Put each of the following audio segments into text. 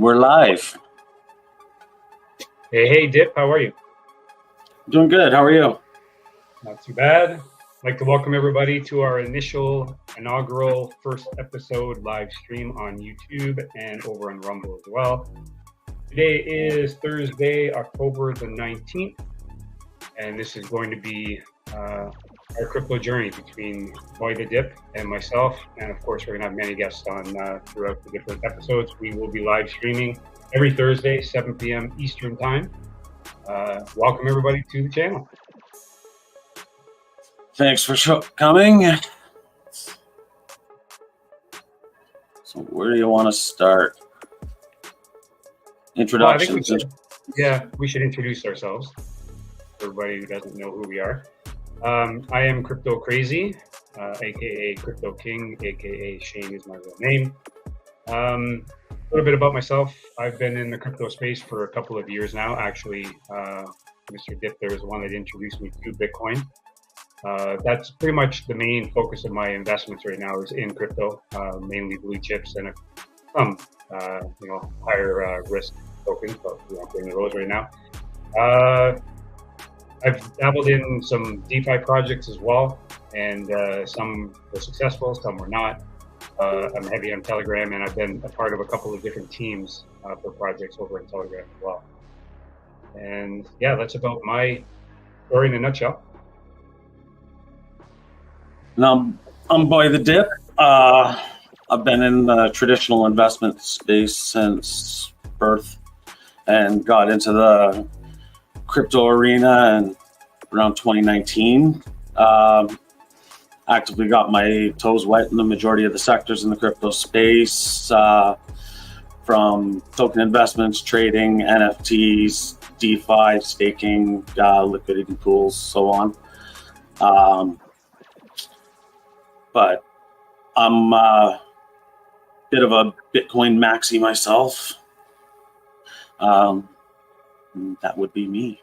And we're live. Hey, Dip, how are you? Doing good. How are you? Not too bad. I'd like to welcome everybody to our inaugural first episode live stream on YouTube and over on Rumble as well. Today is Thursday, October the 19th, and this is going to be our crypto journey between Boy the Dip and myself. And of course, we're going to have many guests on throughout the different episodes. We will be live streaming every Thursday, 7 p.m. Eastern Time. Welcome everybody to the channel. Thanks for coming. So where do you want to start? Introductions. We should introduce ourselves. Everybody who doesn't know who we are. I am Crypto Crazy, aka Crypto King, aka Shane is my real name. A little bit about myself. I've been in the crypto space for a couple of years now. Actually, Mr. Dip there is the one that introduced me to Bitcoin. That's pretty much the main focus of my investments right now is in crypto, mainly blue chips and some higher risk tokens, but we won't bring those right now. I've dabbled in some DeFi projects as well, and some were successful, some were not. I'm heavy on Telegram, and I've been a part of a couple of different teams for projects over in Telegram as well. And yeah, that's about my story in a nutshell. Now, I'm Boy the Dip. I've been in the traditional investment space since birth and got into the crypto arena and around 2019. Actively got my toes wet in the majority of the sectors in the crypto space, from token investments, trading, NFTs, DeFi, staking, liquidity pools, so on. But I'm a bit of a Bitcoin maxi myself. That would be me.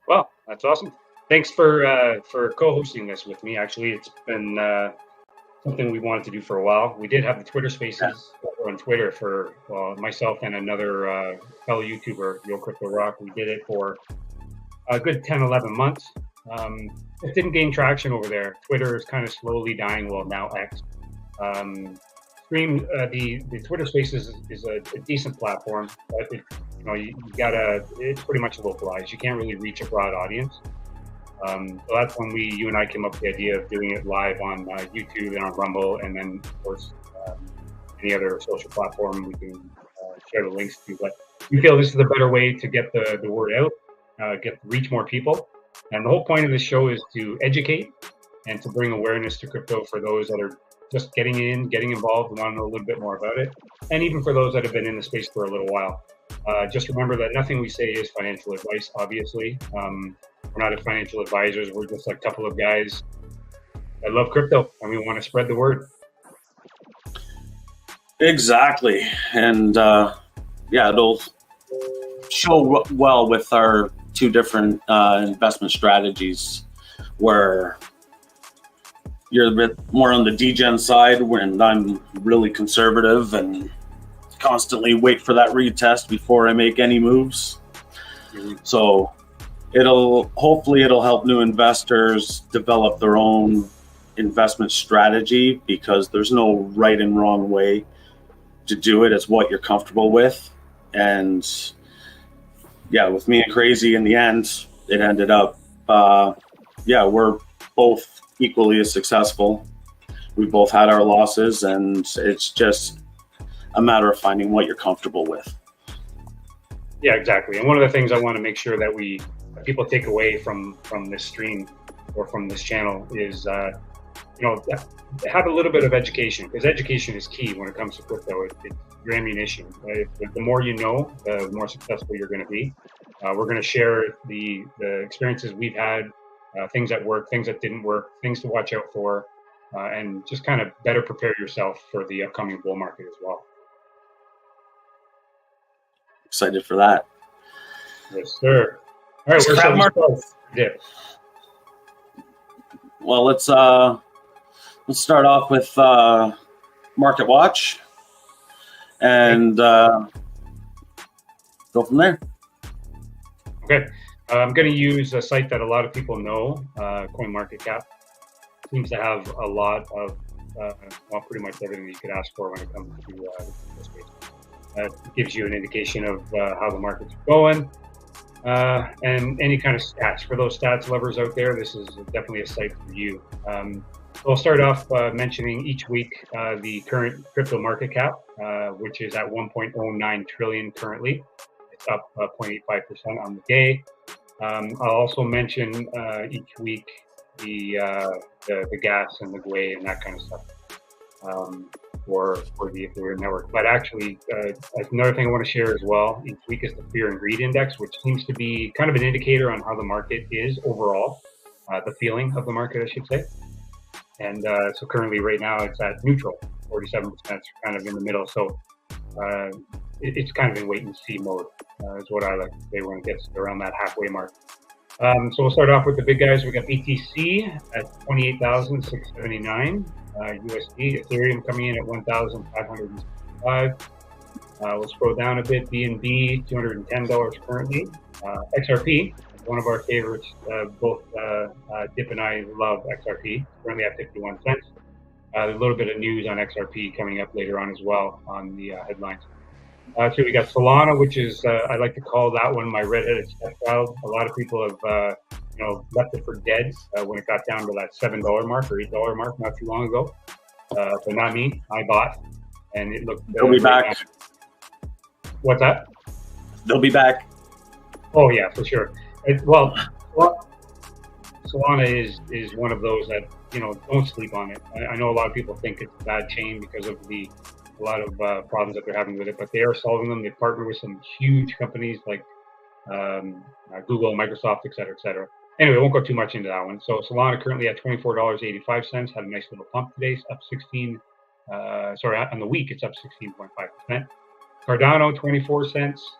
Well, that's awesome. Thanks for co-hosting this with me. Actually, it's been something we wanted to do for a while. We did have the Twitter Spaces on Twitter for myself and another fellow YouTuber, Yo Crypto Rock. We did it for a good 10, 11 months. It didn't gain traction over there. Twitter is kind of slowly dying. Well, now X. The Twitter Spaces is a decent platform, but it's pretty much localized. You can't really reach a broad audience. So that's when you and I came up with the idea of doing it live on YouTube and on Rumble, and then of course any other social platform we can share the links to. But we feel this is a better way to get the word out, reach more people. And the whole point of this show is to educate and to bring awareness to crypto for those that are just getting involved, want to know a little bit more about it, and even for those that have been in the space for a little while. Just remember that nothing we say is financial advice, obviously. We're not financial advisors. We're just a couple of guys that love crypto, and we want to spread the word. Exactly. And it'll show well with our two different investment strategies, where you're a bit more on the degen side, when I'm really conservative and constantly wait for that retest before I make any moves. Mm-hmm. So hopefully it'll help new investors develop their own investment strategy, because there's no right and wrong way to do it. It's what you're comfortable with. And with me and Crazy, in the end, it ended up, we're both equally as successful. We both had our losses, and it's just a matter of finding what you're comfortable with. Yeah, exactly. And one of the things I want to make sure that people take away from this stream or from this channel is, have a little bit of education, because education is key when it comes to crypto. It's your ammunition. Right? The more you know, the more successful you're going to be. We're going to share the experiences we've had, things that work, things that didn't work, things to watch out for, and just kind of better prepare yourself for the upcoming bull market as well. Excited for that. Yes, sir. All right, where's the Dip? Well, let's start off with Market Watch. and go from there. Okay. I'm going to use a site that a lot of people know, CoinMarketCap. Seems to have a lot of, well, pretty much everything you could ask for when it comes to this space. It gives you an indication of how the market's going, and any kind of stats. For those stats lovers out there, this is definitely a site for you. So I'll start off mentioning each week the current crypto market cap, which is at 1.09 trillion currently. It's up 0.85% on the day. I'll also mention each week the gas and the GUI and that kind of stuff for the Ethereum network. But actually, another thing I want to share as well each week is the Fear and Greed Index, which seems to be kind of an indicator on how the market is overall, the feeling of the market, I should say. And so currently, right now, it's at neutral, 47%, kind of in the middle. So it's kind of in wait and see mode, is what I like to say when it gets around that halfway mark. So we'll start off with the big guys. We got BTC at 28,679 USD. Ethereum coming in at 1,565. We'll scroll down a bit. BNB $210 currently. XRP, one of our favorites. Both Dip and I love XRP. Currently at 51 cents. A little bit of news on XRP coming up later on as well on the headlines. So we got Solana, which is I like to call that one my redheaded stepchild. A lot of people have left it for dead when it got down to that $7 mark or $8 mark not too long ago. But not me. I bought, and it looked. They'll be back. What's that? They'll be back. Oh yeah, for sure. Solana is one of those that don't sleep on it. I know a lot of people think it's a bad chain because of a lot of problems that they're having with it, but they are solving them. They partner with some huge companies like Google, Microsoft, et cetera, et cetera. Anyway, I won't go too much into that one. So Solana currently at $24.85, had a nice little pump today. It's up 16. On the week it's up 16.5%. Cardano 24 cents.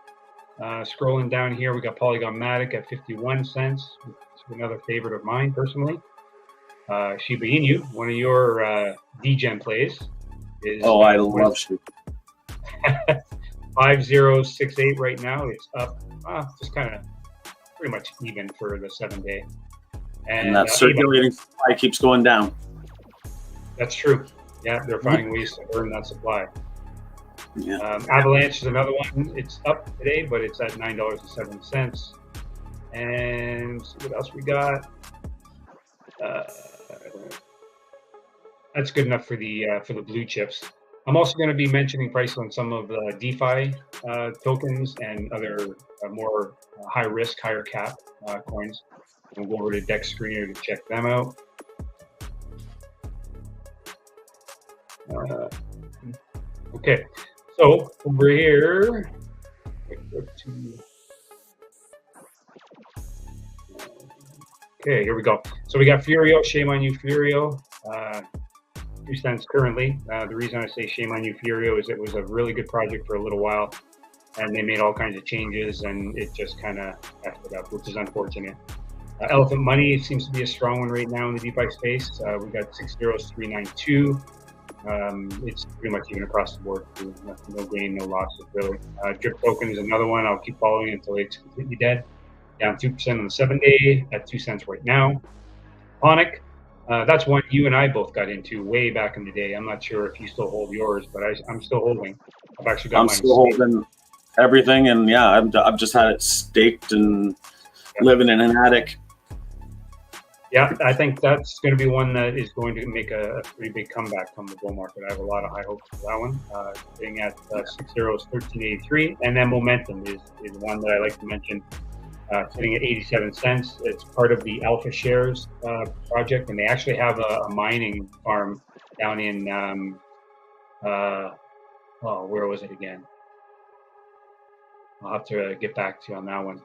Scrolling down here, we got Polygon Matic at 51 cents. It's another favorite of mine personally. Shiba Inu, one of your degen plays. I love Shiba. 5068 right now. It's up just kind of pretty much even for the 7-day. And that circulating supply keeps going down. That's true. Yeah, they're finding ways to burn that supply. Yeah. Avalanche is another one. It's up today, but it's at $9.07. And see what else we got. That's good enough for the blue chips. I'm also going to be mentioning price on some of the DeFi tokens and other more high risk, higher cap coins. We'll go over to Dex Screener to check them out. Okay, so over here, okay, here we go. So we got Furio. Shame on you, Furio. 2 cents currently. The reason I say shame on you, Furio, is it was a really good project for a little while, and they made all kinds of changes, and it just kind of effed it up, which is unfortunate. Elephant Money seems to be a strong one right now in the DeFi space. We got 60392. It's pretty much even across the board. No gain, no losses really. Drip Token is another one. I'll keep following until it's completely dead. Down 2% on the 7-day at 2 cents right now. Onic. That's one you and I both got into way back in the day. I'm not sure if you still hold yours, but I'm still holding. I've actually got mine. I'm still holding everything, and yeah, I've just had it staked and living in an attic. Yeah, I think that's going to be one that is going to make a pretty big comeback from the bull market. I have a lot of high hopes for that one. Sitting at 6 zeros, 1383, and then Momentum is one that I like to mention. Sitting at 87 cents. It's part of the Alpha Shares project, and they actually have a mining farm down in, where was it again? I'll have to get back to you on that one.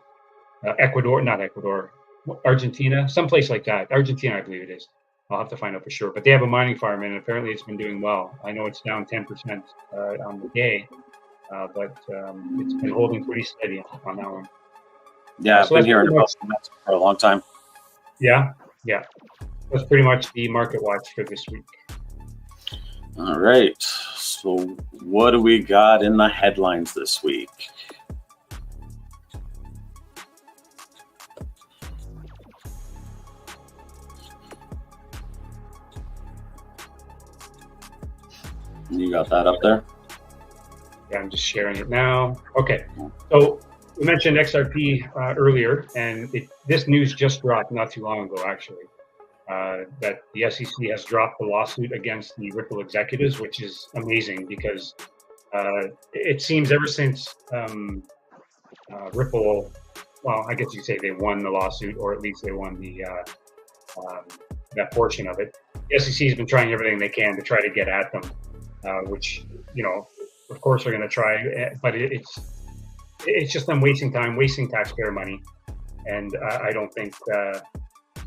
Argentina, someplace like that. Argentina, I believe it is. I'll have to find out for sure. But they have a mining farm, and apparently it's been doing well. I know it's down 10% on the day, but it's been holding pretty steady on that one. Yeah, I've been hearing about that for a long time. Yeah. That's pretty much the market watch for this week. All right. So So what do we got in the headlines this week? You got that up there? Yeah, I'm just sharing it now. Okay, so we mentioned XRP earlier, and this news just dropped not too long ago, actually, that the SEC has dropped the lawsuit against the Ripple executives, which is amazing because it seems ever since Ripple, well, I guess you could say they won the lawsuit, or at least they won that portion of it. The SEC has been trying everything they can to try to get at them, which, of course they're going to try, but it's just them wasting time, wasting taxpayer money, and I don't think.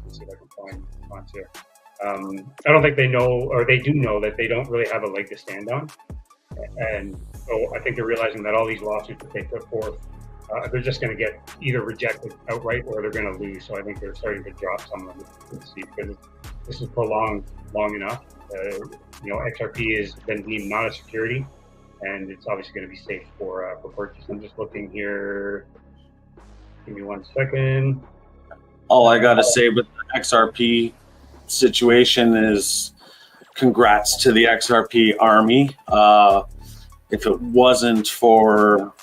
Let's see if I can find fonts here. I don't think they know, or they do know, that they don't really have a leg to stand on, and so I think they're realizing that all these lawsuits that they put forth, they're just going to get either rejected outright or they're going to lose. So I think they're starting to drop some of them. Let's see, because this is prolonged long enough. XRP has been deemed not a security, and it's obviously going to be safe for purchase. I'm just looking here. Give me 1 second. All I got to say with the XRP situation is congrats to the XRP army. If it wasn't for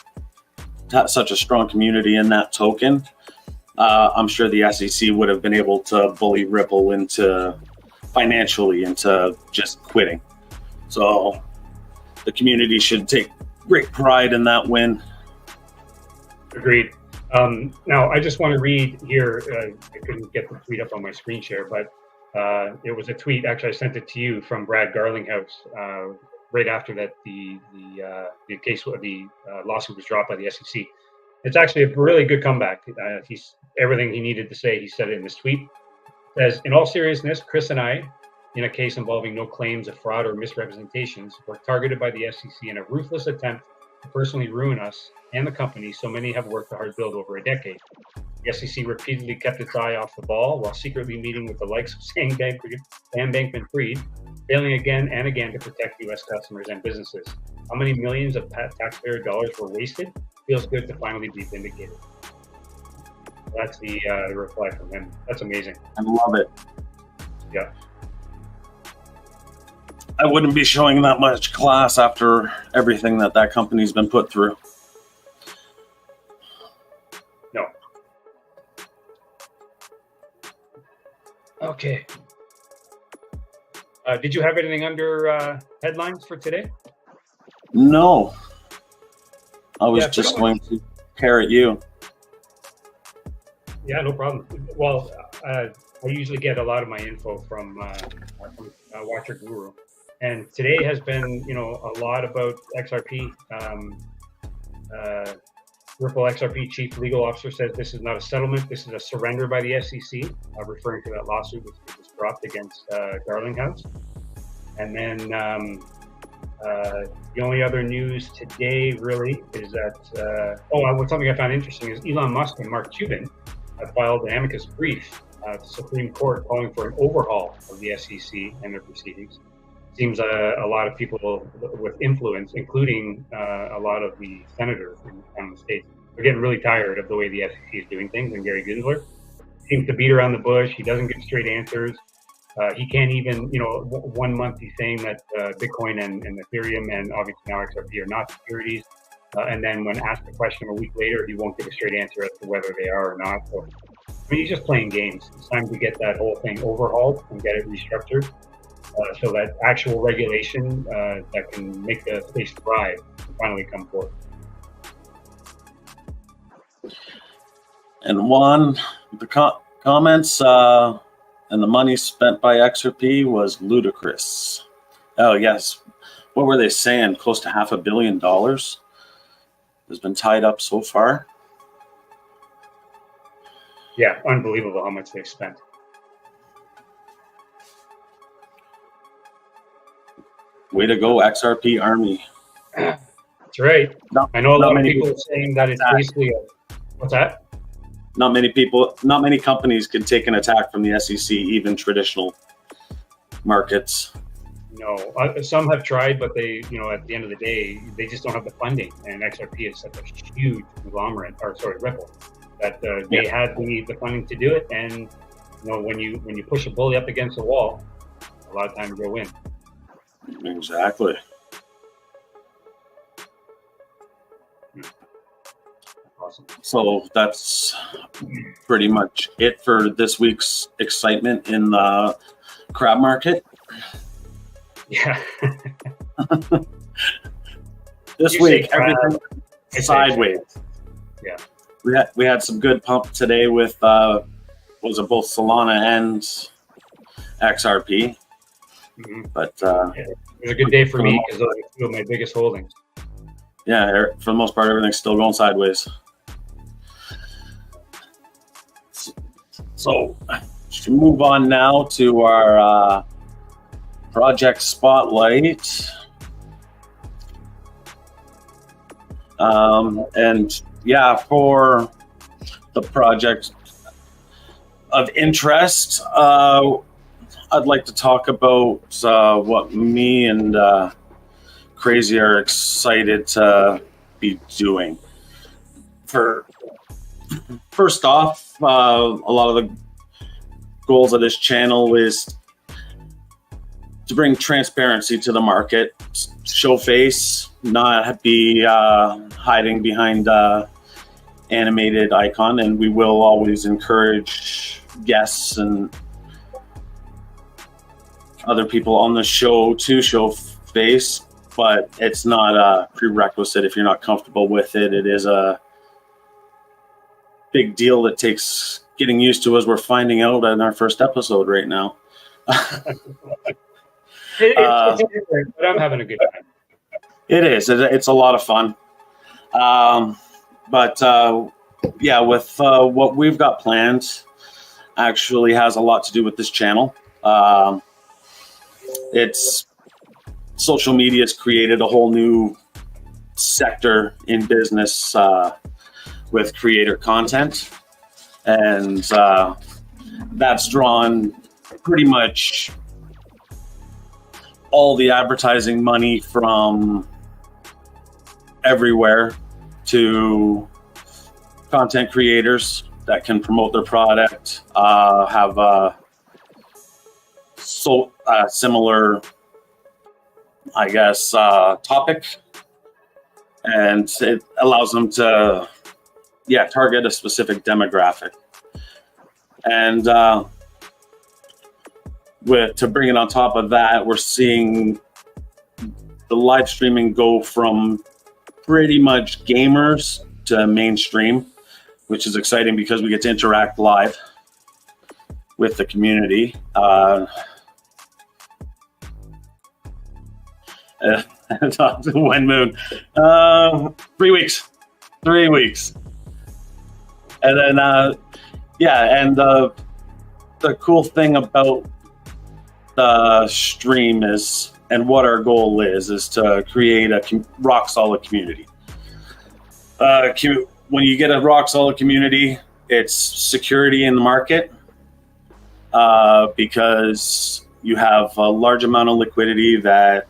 such a strong community in that token, I'm sure the SEC would have been able to bully Ripple financially into just quitting. So the community should take great pride in that win. Agreed. Now, I just want to read here. I couldn't get the tweet up on my screen share, but it was a tweet. Actually, I sent it to you from Brad Garlinghouse right after that the lawsuit was dropped by the SEC. It's actually a really good comeback. He's everything he needed to say. He said it in this tweet. It says, in all seriousness, Chris and I, in a case involving no claims of fraud or misrepresentations, were targeted by the SEC in a ruthless attempt to personally ruin us and the company so many have worked a hard build over a decade. The SEC repeatedly kept its eye off the ball while secretly meeting with the likes of Sam Bankman-Fried, failing again and again to protect U.S. customers and businesses. How many millions of taxpayer dollars were wasted? Feels good to finally be vindicated. That's the reply from him. That's amazing. I love it. Yeah. I wouldn't be showing that much class after everything that company's been put through. No. Okay. Did you have anything under headlines for today? No. I was just going to parrot you. Yeah, no problem. Well, I usually get a lot of my info from Watcher Guru. And today has been, a lot about XRP. Ripple XRP chief legal officer says this is not a settlement. This is a surrender by the SEC, referring to that lawsuit which was dropped against Garlinghouse. And then the only other news today really is that, something I found interesting is Elon Musk and Mark Cuban have filed an amicus brief to the Supreme Court calling for an overhaul of the SEC and their proceedings. Seems a lot of people with influence, including a lot of the senators in the states, are getting really tired of the way the SEC is doing things. And Gary Gensler seems to beat around the bush. He doesn't get straight answers. He can't even, 1 month he's saying that Bitcoin and Ethereum and obviously now XRP are not securities. And then when asked a question a week later, he won't give a straight answer as to whether they are or not. So, he's just playing games. It's time to get that whole thing overhauled and get it restructured. So that actual regulation that can make the space thrive can finally come forth. And Juan, the comments and the money spent by XRP was ludicrous. Oh, yes. What were they saying? Close to $500 million has been tied up so far. Yeah, unbelievable how much they've spent. Way to go, XRP Army. That's right. I know a lot of people are saying that it's basically what's that? Not many companies could take an attack from the SEC, even traditional markets. No, some have tried, but they, at the end of the day, they just don't have the funding. And XRP is such a huge conglomerate, Ripple, that they had the funding to do it. And when you push a bully up against the wall, a lot of times you'll win. Exactly. Awesome. So that's pretty much it for this week's excitement in the crab market. Yeah. This week, everything sideways. Yeah. We had some good pump today with was it both Solana and XRP. Mm-hmm. But it was a good day for me because those are two of my biggest holdings. Yeah, for the most part, everything's still going sideways. So, should move on now to our project spotlight. And yeah, for the project of interest, I'd like to talk about what me and Crazy are excited to be doing. First off, a lot of the goals of this channel is to bring transparency to the market, show face, not be hiding behind animated icon, and we will always encourage guests and other people on the show to show face, but it's not a prerequisite if you're not comfortable with it. It is a big deal that takes getting used to, as we're finding out in our first episode right now. It's different, but I'm having a good time. It is. It's a lot of fun. But yeah, with what we've got planned, actually has a lot to do with this channel. It's social media has created a whole new sector in business with creator content, and that's drawn pretty much all the advertising money from everywhere to content creators that can promote their product, have a similar, I guess, topic, and it allows them to target a specific demographic. And to bring it on top of that, we're seeing the live streaming go from pretty much gamers to mainstream, which is exciting because we get to interact live with the community. When moon, 3 weeks, 3 weeks, and then and the cool thing about the stream is, and what our goal is to create a rock solid community. When you get a rock solid community, it's security in the market, because you have a large amount of liquidity that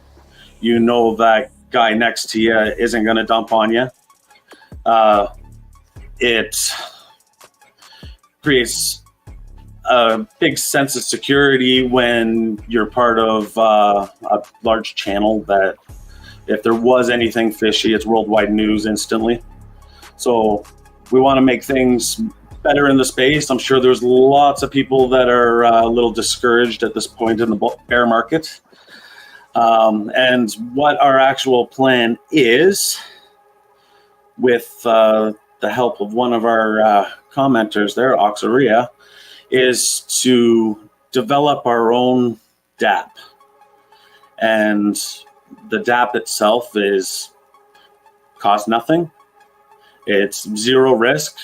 that guy next to you isn't going to dump on you. It creates a big sense of security when you're part of a large channel that if there was anything fishy, it's worldwide news instantly. So we want to make things better in the space. I'm sure there's lots of people that are a little discouraged at this point in the bear market. And what our actual plan is, with the help of one of our commenters there, Oxaria, is to develop our own DApp. And the DApp itself costs nothing. It's zero risk.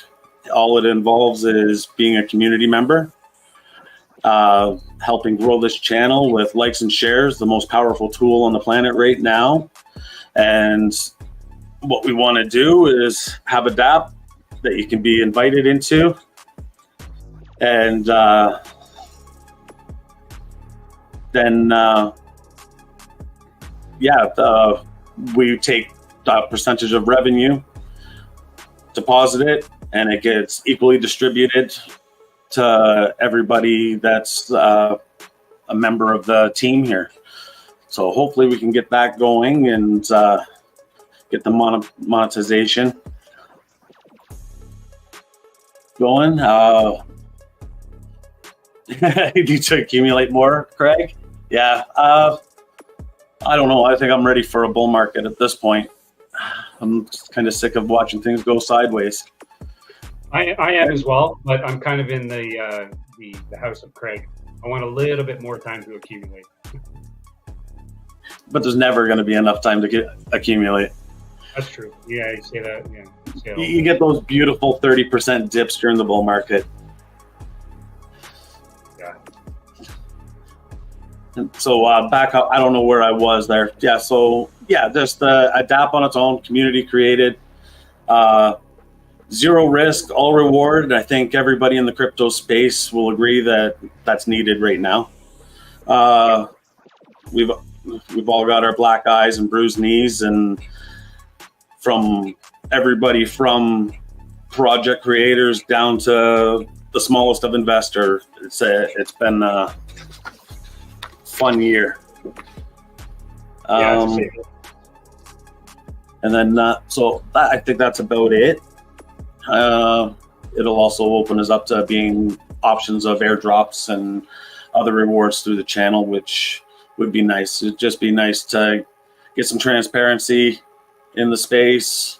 All it involves is being a community member, helping grow this channel with likes and shares, the most powerful tool on the planet right now. And what we want to do is have a DApp that you can be invited into, and then we take a percentage of revenue, deposit it, and it gets equally distributed to everybody that's a member of the team here. So hopefully we can get that going and get the monetization going. Need to accumulate more, Craig? Yeah. I don't know. I think I'm ready for a bull market at this point. I'm kind of sick of watching things go sideways. I am as well, but I'm kind of in the house of Craig. I want a little bit more time to accumulate. But there's never going to be enough time to accumulate. That's true. Yeah, you say that. Yeah, you get those beautiful 30% dips during the bull market. Yeah. And so back up, I don't know where I was there. Yeah, so just a DApp on its own, community created, zero risk, all reward. And I think everybody in the crypto space will agree that that's needed right now. We've all got our black eyes and bruised knees, and from everybody from project creators down to the smallest of investor, it's been a fun year. And then I think that's about it. It'll also open us up to being options of airdrops and other rewards through the channel, which would be nice. It'd just be nice to get some transparency in the space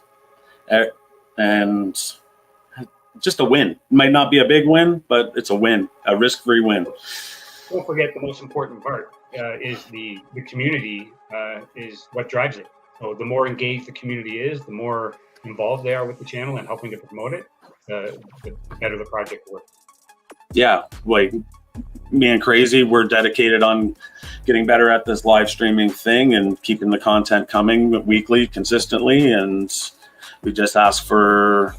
and just a win. It might not be a big win, but it's a win, a risk-free win. Don't forget the most important part is the community is what drives it. So the more engaged the community is, the more involved they are with the channel and helping to promote it, the better the project works. Yeah, like me and Crazy, we're dedicated on getting better at this live streaming thing and keeping the content coming weekly, consistently. And we just ask for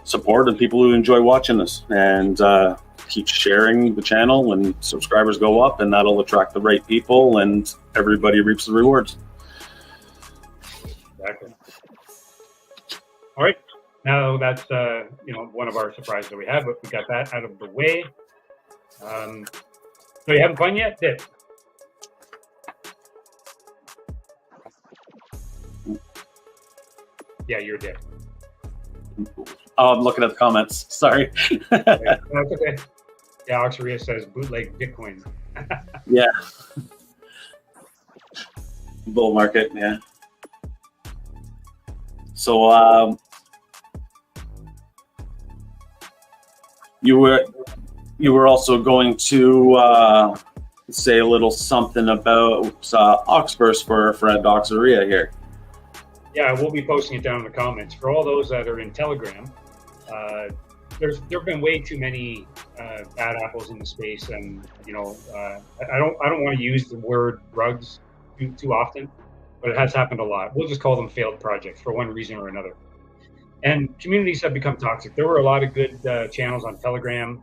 support and people who enjoy watching this, and keep sharing the channel. When subscribers go up, and that'll attract the right people, and everybody reaps the rewards. Exactly. All right. Now that's one of our surprises that we have, but we got that out of the way. So you haven't fun yet, Dip? Yeah, you're Dip. Oh, I'm looking at the comments. Sorry. That's okay. Yeah, Oxaria says bootleg Bitcoin. Yeah. Bull market, yeah. So you were also going to say a little something about Oxburst for friend Oxaria here. Yeah, we'll be posting it down in the comments. For all those that are in Telegram, there have been way too many bad apples in the space, and I don't want to use the word rugs too often, but it has happened a lot. We'll just call them failed projects for one reason or another. And communities have become toxic. There were a lot of good channels on Telegram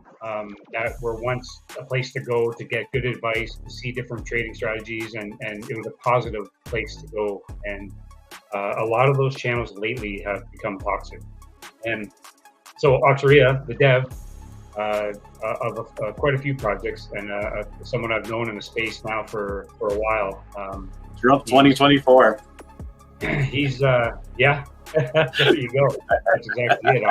that were once a place to go to get good advice, to see different trading strategies, and it was a positive place to go. And a lot of those channels lately have become toxic. And so Oxaria, the dev of quite a few projects, and someone I've known in the space now for a while. Trump 2024. He's yeah. There you go. That's exactly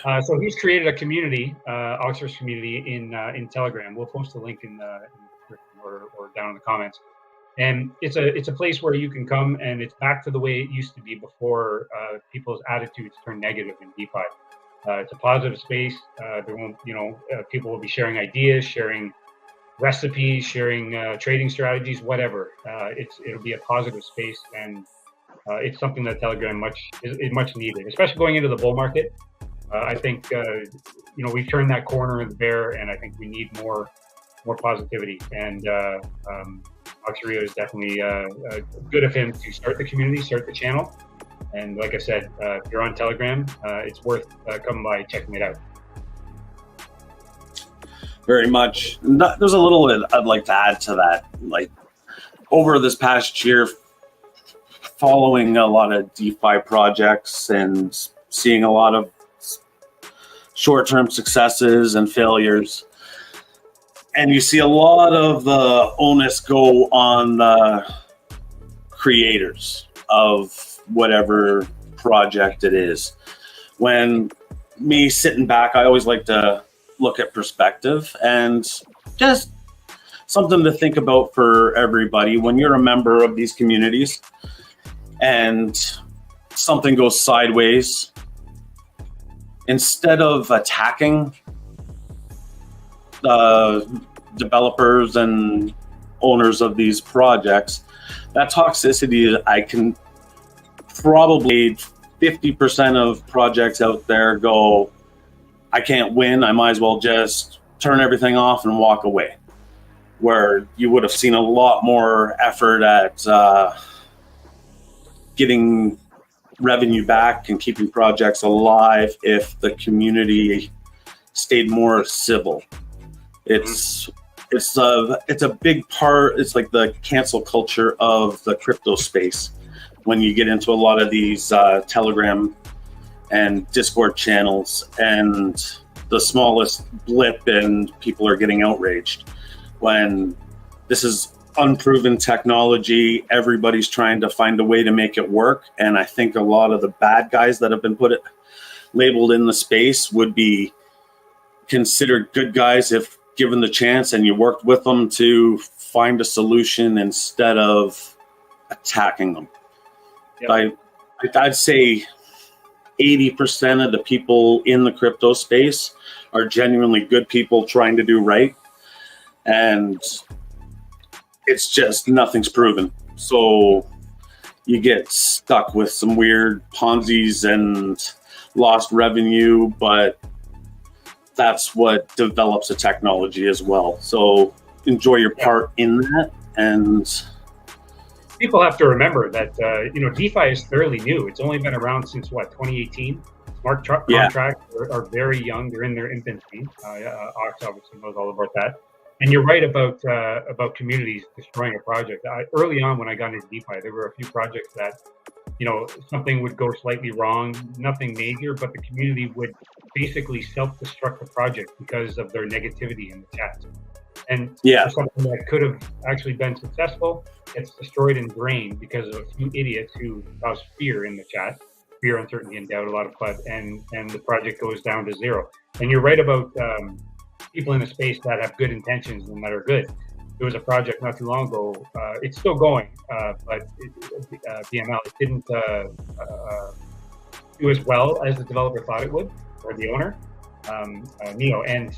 it, so he's created a community, Oxford's community in Telegram. We'll post a link in the or down in the comments. And it's a place where you can come, and it's back to the way it used to be before people's attitudes turned negative in DeFi. It's a positive space. There won't, people will be sharing ideas, sharing recipes, sharing trading strategies, whatever. It'll be a positive space, and it's something that Telegram is much needed, especially going into the bull market. I think we've turned that corner in the bear, and I think we need more positivity. And Oxaria is definitely good of him to start the community, start the channel. And like I said, if you're on Telegram, it's worth coming by, checking it out. Very much. There's a little bit I'd like to add to that. Like, over this past year, following a lot of DeFi projects and seeing a lot of short-term successes and failures, and you see a lot of the onus go on the creators of whatever project it is. When me sitting back, I always like to look at perspective, and just something to think about for everybody. When you're a member of these communities and something goes sideways, instead of attacking the developers and owners of these projects, that toxicity, I can probably 50% of projects out there go, I can't win, I might as well just turn everything off and walk away. Where you would have seen a lot more effort at getting revenue back and keeping projects alive if the community stayed more civil. It's a big part. It's like the cancel culture of the crypto space. When you get into a lot of these Telegram and Discord channels, and the smallest blip and people are getting outraged. When this is unproven technology, everybody's trying to find a way to make it work. And I think a lot of the bad guys that have been labeled in the space would be considered good guys if given the chance and you worked with them to find a solution instead of attacking them. Yep. I'd say 80% of the people in the crypto space are genuinely good people trying to do right. And it's just nothing's proven. So you get stuck with some weird Ponzi's and lost revenue, but that's what develops a technology as well. So enjoy your part in that. And people have to remember that, DeFi is fairly new. It's only been around since 2018. Smart contracts are very young. They're in their infancy. Ox obviously knows all about that. And you're right about communities destroying a project. Early on when I got into DeFi, there were a few projects that, something would go slightly wrong, nothing major, but the community would basically self-destruct the project because of their negativity in the chat. And for something that could have actually been successful, it's destroyed and drained because of a few idiots who cause fear in the chat, fear, uncertainty, and doubt, a lot of FUD, and the project goes down to zero. And you're right about people in the space that have good intentions and that are good. There was a project not too long ago. It's still going, but BML, it didn't do as well as the developer thought it would, or the owner, Neo. And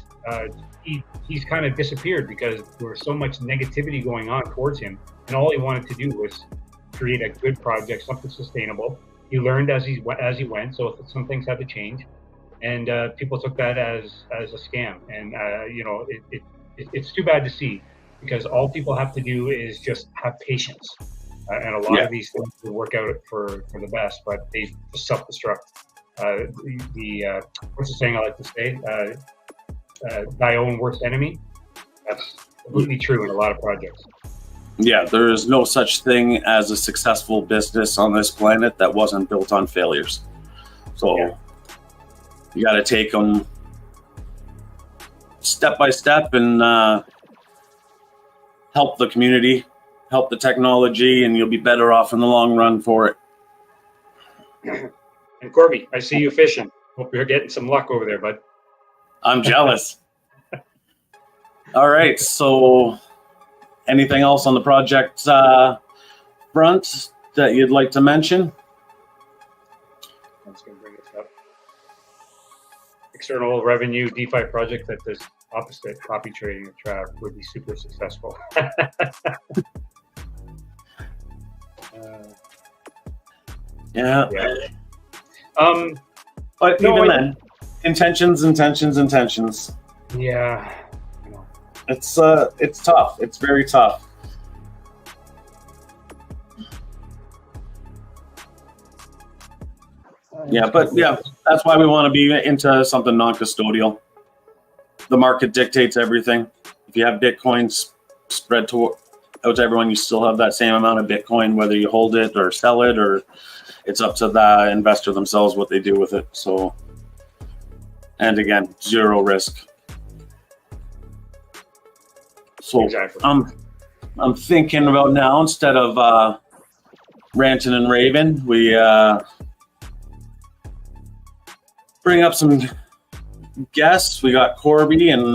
he's kind of disappeared because there was so much negativity going on towards him. And all he wanted to do was create a good project, something sustainable. He learned as he went, so some things had to change. And people took that as a scam. And, it's too bad to see, because all people have to do is just have patience. And a lot of these things will work out for the best, but they just self-destruct. What's the saying I like to say? Thy own worst enemy. That's completely true in a lot of projects. Yeah, there is no such thing as a successful business on this planet that wasn't built on failures. So you got to take them step by step and help the community, help the technology, and you'll be better off in the long run for it. And Corby, I see you fishing. Hope you're getting some luck over there, bud. I'm jealous. All right, so anything else on the project front that you'd like to mention? I'm just going to bring this up. External revenue DeFi project that does opposite copy trading of Trav would be super successful. But even then, intentions. Yeah. It's tough. It's very tough. That's why we want to be into something non-custodial. The market dictates everything. If you have Bitcoins spread to out to everyone, you still have that same amount of Bitcoin, whether you hold it or sell it, or it's up to the investor themselves what they do with it. So, and again, zero risk. So Exactly. I'm thinking about now, instead of ranting and raving, we bring up some guests. We got Corby and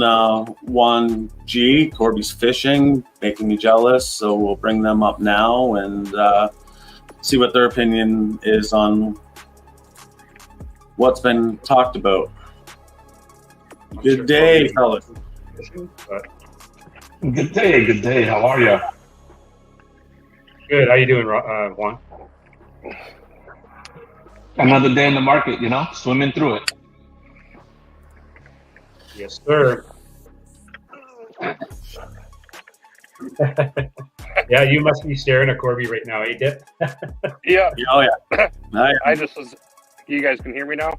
Juan G. Corby's fishing, making me jealous. So we'll bring them up now and see what their opinion is on what's been talked about. Good day, fellas. Good day. How are you? Good. How you doing, Juan? Another day in the market, swimming through it. Yes, sir. Yeah, you must be staring at Corby right now, eh, Dip? Yeah. Oh yeah. I just was. You guys can hear me now?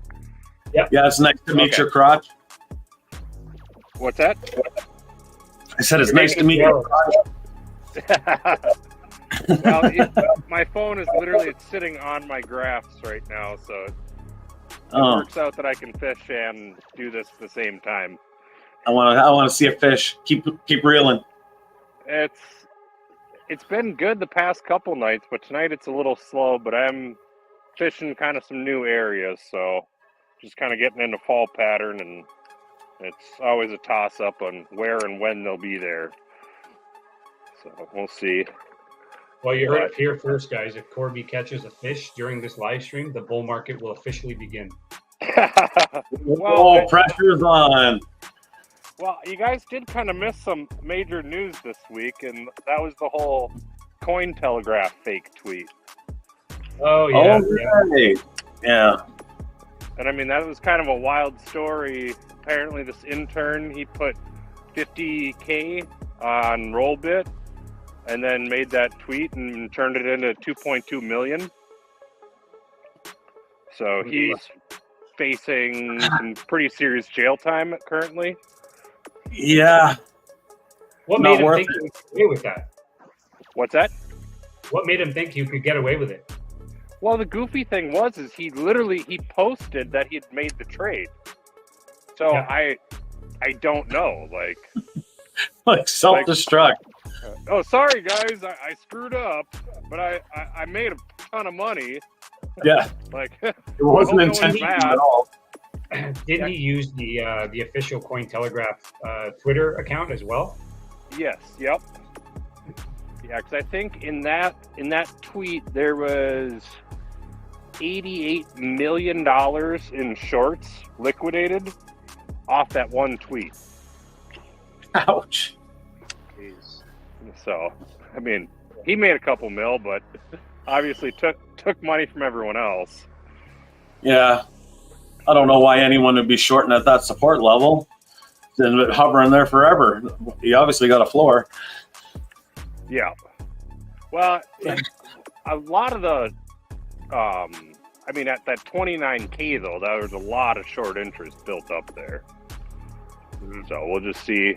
Yeah, it's nice to meet Okay. your crotch. What's that? I said it's nice to meet you. Well, my phone is literally sitting on my graphs right now, so it works out that I can fish and do this at the same time. I want to see a fish. Keep reeling. It's been good the past couple nights, but tonight it's a little slow. But I'm fishing kind of some new areas, so just kind of getting into fall pattern, and it's always a toss up on where and when they'll be there. So we'll see. Well, you heard it here first, guys. If Corby catches a fish during this live stream, the bull market will officially begin. Well, pressure's on. Well, you guys did kind of miss some major news this week, and that was the whole Cointelegraph fake tweet. Oh, yeah. Right. Yeah. And I mean, that was kind of a wild story. Apparently, this intern, he put $50K on Rollbit and then made that tweet and turned it into 2.2 million. So he's facing some pretty serious jail time currently. Yeah. What Not made him worth think it. he could get away with that? What's that? What made him think you could get away with it? Well, the goofy thing is he posted that he had made the trade. So Yeah. I don't know, Like self-destruct. oh, sorry guys, I screwed up, but I made a ton of money. Yeah. It wasn't intentional at all. Didn't he use the official Cointelegraph Twitter account as well? Yes, yep. Yeah, because I think in that tweet there was $88 million in shorts liquidated off that one tweet. Ouch. Jeez. So, I mean, he made a couple mil, but obviously took money from everyone else. Yeah. I don't know why anyone would be shorting at that support level. It's been hovering there forever. You obviously got a floor. Yeah. Well, a lot of the, I mean, at that 29K though, there was a lot of short interest built up there. So we'll just see.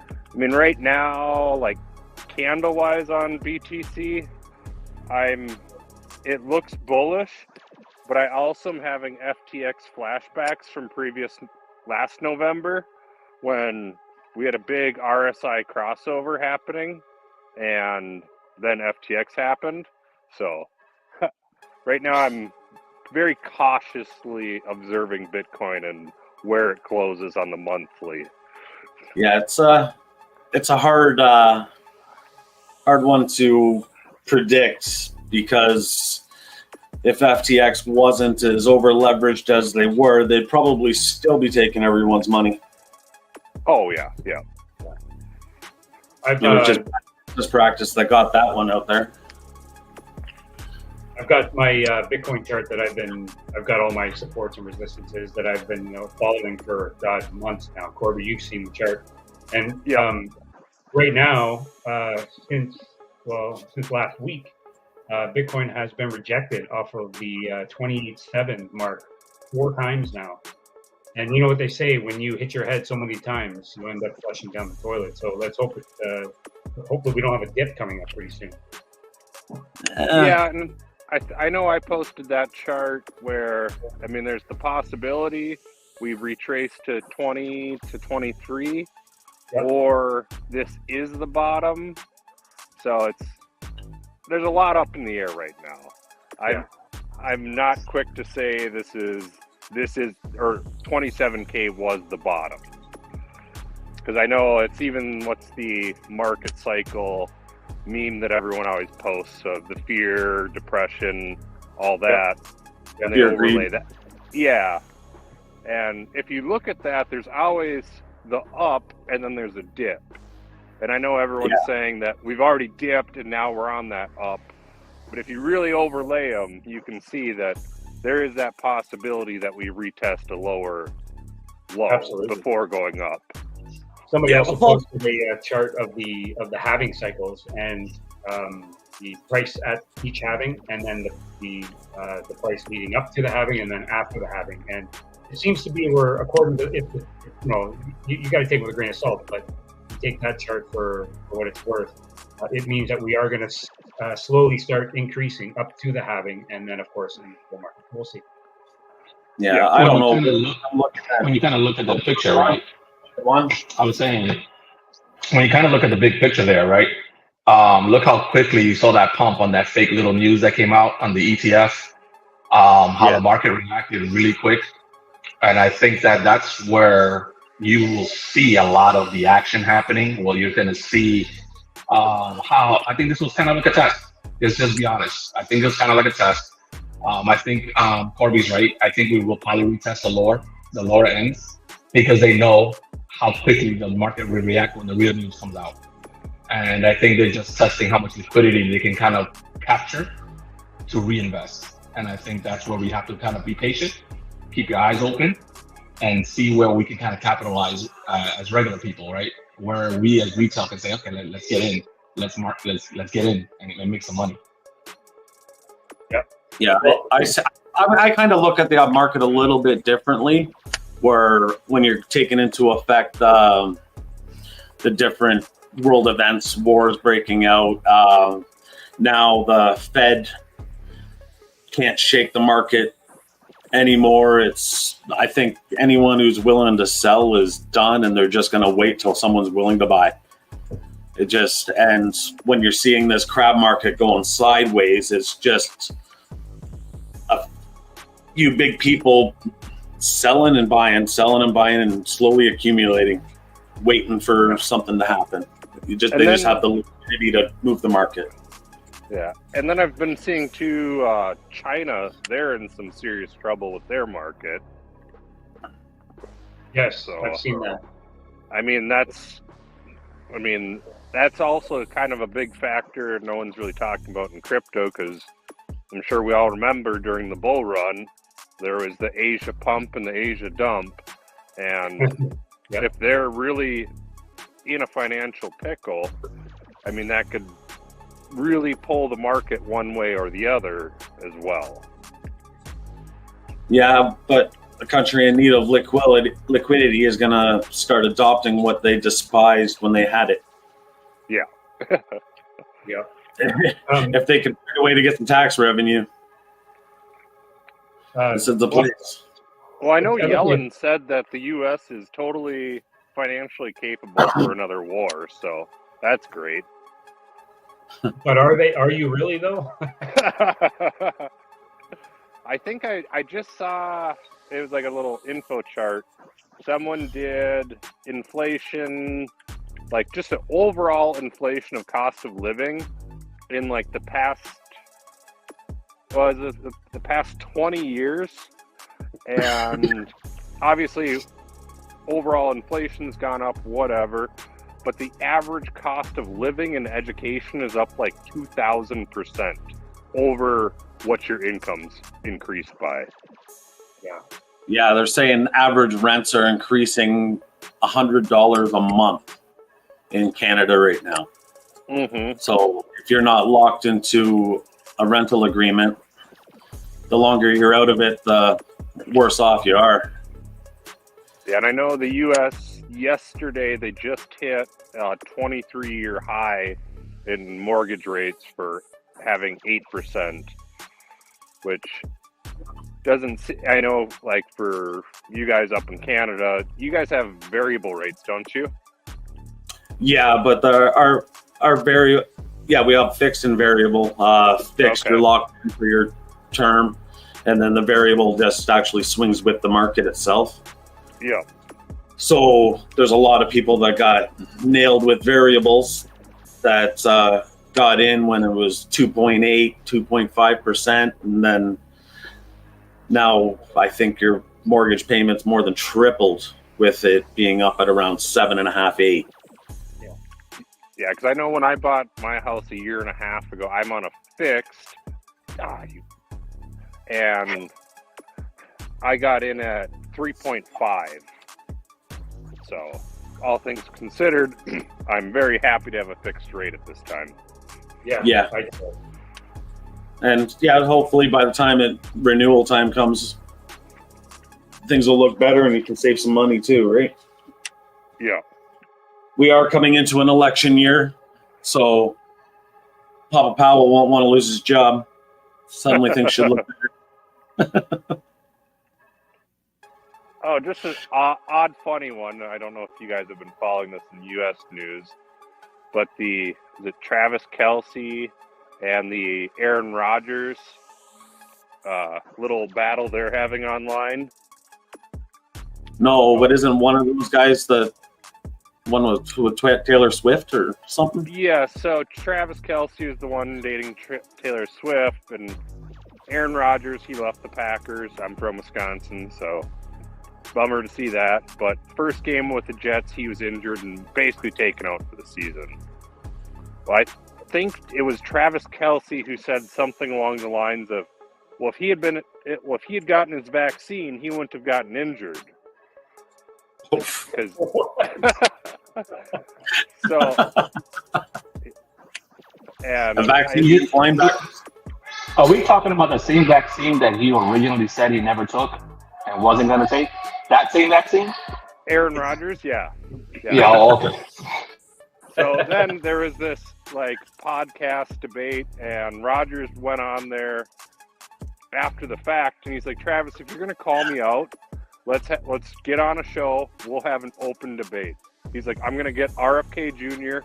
I mean, right now, like candle-wise on BTC, it looks bullish, but I also am having FTX flashbacks from last November when we had a big RSI crossover happening and then FTX happened. So right now I'm very cautiously observing Bitcoin and where it closes on the monthly. Yeah, it's a hard one to predict, because if FTX wasn't as over leveraged as they were, they'd probably still be taking everyone's money. Oh yeah, yeah. I've Just practice that got that one out there. I've got my Bitcoin chart that I've got all my supports and resistances that I've been following for months now. Corby, you've seen the chart, and right now, since last week, Bitcoin has been rejected off of the 28.7 mark 4 times now. And you know what they say, when you hit your head so many times, you end up flushing down the toilet. So let's hope hopefully we don't have a dip coming up pretty soon. Yeah, and I know I posted that chart where, I mean, there's the possibility we retrace to 20 to 23, Yep. or this is the bottom. So there's a lot up in the air right now. I'm not quick to say this is or 27K was the bottom, because I know it's even what's the market cycle meme that everyone always posts of the fear, depression, all that, and they overlay that. Yeah, and if you look at that, there's always the up and then there's a dip. And I know everyone's saying that we've already dipped and now we're on that up, but if you really overlay them, you can see that there is that possibility that we retest a lower low before going up. Somebody also posted a chart of the halving cycles and the price at each halving, and then the price leading up to the halving and then after the halving. And it seems to be where, according to, you got to take it with a grain of salt, but you take that chart for what it's worth. It means that we are going to slowly start increasing up to the halving, and then of course in the bull market. We'll see. Yeah, I don't know. When you kind of look at the picture, right? I was saying, when you kind of look at the big picture there, right? Look how quickly you saw that pump on that fake little news that came out on the ETF. How the market reacted really quick, and I think that's where you will see a lot of the action happening. Well, you're going to see how I think this was kind of like a test. Let's just be honest. I think it was kind of like a test. I think Corby's right. I think we will probably retest the lower ends, because they know how quickly the market will react when the real news comes out. And I think they're just testing how much liquidity they can kind of capture to reinvest. And I think that's where we have to kind of be patient, keep your eyes open, and see where we can kind of capitalize as regular people, right? Where we as retail can say, okay, let's get in, let's get in and make some money. Yeah, I kind of look at the market a little bit differently, where when you're taking into effect the different world events, wars breaking out, now the Fed can't shake the market anymore. I think anyone who's willing to sell is done, and they're just going to wait till someone's willing to buy. And when you're seeing this crab market going sideways, it's just a few big people selling and buying and slowly accumulating, waiting for something to happen. They just have the liquidity to move the market. Yeah, and then I've been seeing too, China, they're in some serious trouble with their market. Yes, so, I've seen that. I mean, that's also kind of a big factor no one's really talking about in crypto, because I'm sure we all remember during the bull run, there was the Asia pump and the Asia dump. And if they're really in a financial pickle, I mean, that could really pull the market one way or the other as well. Yeah, but a country in need of liquidity is going to start adopting what they despised when they had it. Yeah. Yeah. If they could find a way to get some tax revenue, this is the place. Well, I know Yellen said that the U.S. is totally financially capable for another war, so that's great. But are you really, though? I think I just saw, it was like a little info chart. Someone did inflation, like just the overall inflation of cost of living in like the past, the past 20 years. And obviously overall inflation's gone up, whatever. But the average cost of living and education is up like 2,000% over what your income's increased by. Yeah, they're saying average rents are increasing $100 a month in Canada right now. Mm-hmm. So if you're not locked into a rental agreement, the longer you're out of it, the worse off you are. Yeah, and I know the U.S. yesterday, they just hit a 23-year high in mortgage rates for having 8%, which doesn't, I know, like for you guys up in Canada, you guys have variable rates, don't you? Yeah, but we have fixed and variable. Fixed, Okay. You're locked in for your term, and then the variable just actually swings with the market itself. Yeah. So there's a lot of people that got nailed with variables that got in when it was 2.8, 2.5%, and then now I think your mortgage payments more than tripled with it being up at around 7.5, 8. Yeah, because I know when I bought my house a year and a half ago, I'm on a fixed, and I got in at 3.5. So, all things considered, I'm very happy to have a fixed rate at this time. Yeah. And yeah, hopefully by the time renewal time comes, things will look better and you can save some money too, right? Yeah. We are coming into an election year, so Papa Powell won't want to lose his job. Suddenly things should look better. Oh, just an odd, funny one. I don't know if you guys have been following this in U.S. news, but the Travis Kelce and the Aaron Rodgers little battle they're having online. No, but isn't one of those guys the one with Taylor Swift or something? Yeah, so Travis Kelce is the one dating Taylor Swift, and Aaron Rodgers, he left the Packers. I'm from Wisconsin, so bummer to see that. But first game with the Jets, he was injured and basically taken out for the season. Well, I think it was Travis Kelce who said something along the lines of, well, if he had gotten his vaccine, he wouldn't have gotten injured. Because so, and A vaccine linebackers? Are we talking about the same vaccine that he originally said he never took and wasn't going to take? That same vaccine? Aaron Rodgers, yeah. Okay. So then there was this like podcast debate, and Rodgers went on there after the fact, and he's like, Travis, if you're going to call me out, let's get on a show. We'll have an open debate. He's like, I'm going to get RFK Jr.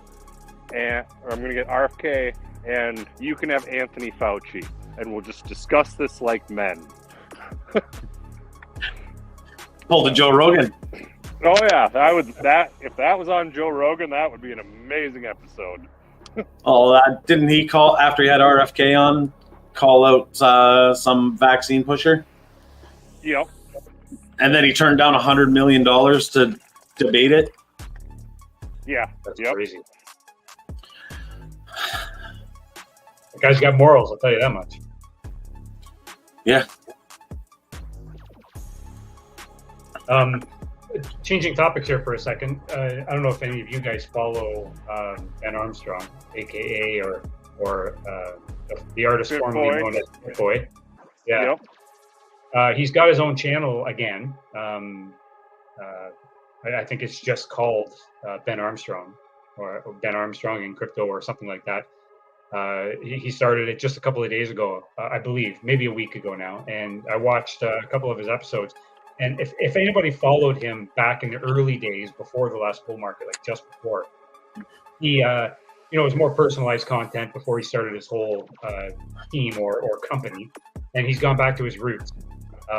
or I'm going to get RFK, and you can have Anthony Fauci, and we'll just discuss this like men. Pull the Joe Rogan. Oh yeah, if that was on Joe Rogan, that would be an amazing episode. Oh, didn't he call after he had RFK on? Call out some vaccine pusher, Yep. and then he turned down $100 million to debate it. Yeah. That's Yep. crazy. The guy's got morals, I'll tell you that much. Yeah. Changing topics here for a second. I don't know if any of you guys follow Ben Armstrong, aka or the artist Good formerly Boy. known as Good Boy. Yeah. Yep. He's got his own channel again. I think it's just called Ben Armstrong or Ben Armstrong in Crypto or something like that. He started it just a couple of days ago, I believe, maybe a week ago now. And I watched a couple of his episodes. And if anybody followed him back in the early days before the last bull market, like just before, he, it was more personalized content before he started his whole team or company. And he's gone back to his roots.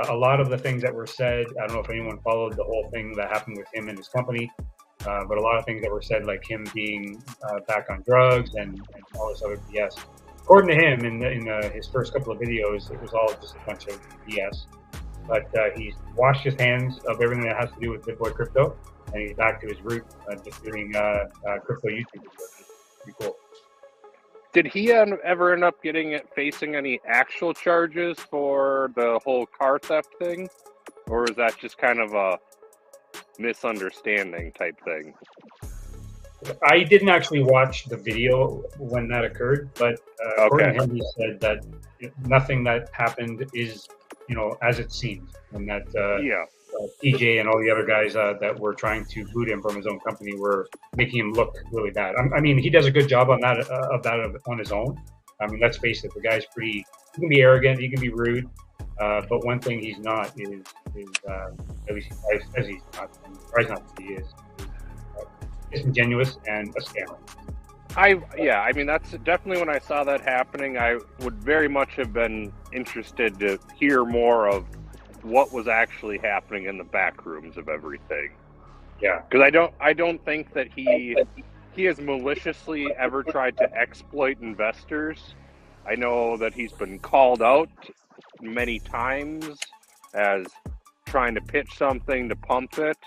A lot of the things that were said, I don't know if anyone followed the whole thing that happened with him and his company, but a lot of things that were said, like him being back on drugs and all this other BS. According to him, in his first couple of videos, it was all just a bunch of BS. But he's washed his hands of everything that has to do with Good Boy Crypto, and he's back to his roots, just doing crypto YouTube videos. Pretty cool. Did he ever end up facing any actual charges for the whole car theft thing, or is that just kind of a misunderstanding type thing? I didn't actually watch the video when that occurred, but according to him, he said that nothing that happened is, as it seems, and that TJ and all the other guys that were trying to boot him from his own company were making him look really bad. I mean, he does a good job on that on his own. I mean, let's face it, the guy's pretty. He can be arrogant, he can be rude, but one thing he's not is at least he says he's not, and tries not to be, is disingenuous and a scammer. I mean, that's definitely when I saw that happening, I would very much have been interested to hear more of what was actually happening in the back rooms of everything. Yeah, because I don't think that he has maliciously ever tried to exploit investors. I know that he's been called out many times as trying to pitch something to pump it,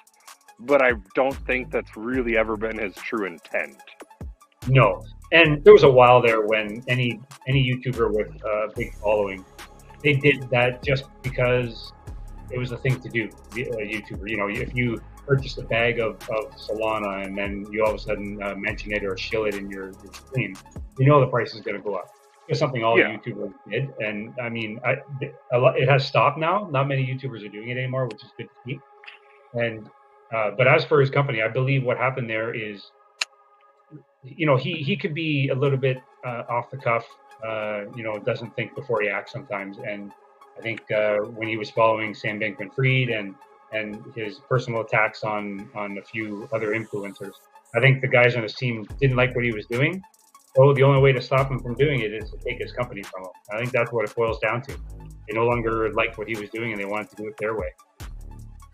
but I don't think that's really ever been his true intent. No, and there was a while there when any YouTuber with a big following, they did that just because it was a thing to do. A YouTuber, you know, if you purchase a bag of Solana and then you all of a sudden mention it or shill it in your stream, you know the price is going to go up. It's something all YouTubers did, and I mean, it has stopped now. Not many YouTubers are doing it anymore, which is good to see. And but as for his company, I believe what happened there is, you know, he could be a little bit off the cuff, you know, doesn't think before he acts sometimes. And I think when he was following Sam Bankman-Fried and his personal attacks on a few other influencers, I think the guys on his team didn't like what he was doing. So the only way to stop him from doing it is to take his company from him. I think that's what it boils down to. They no longer liked what he was doing and they wanted to do it their way.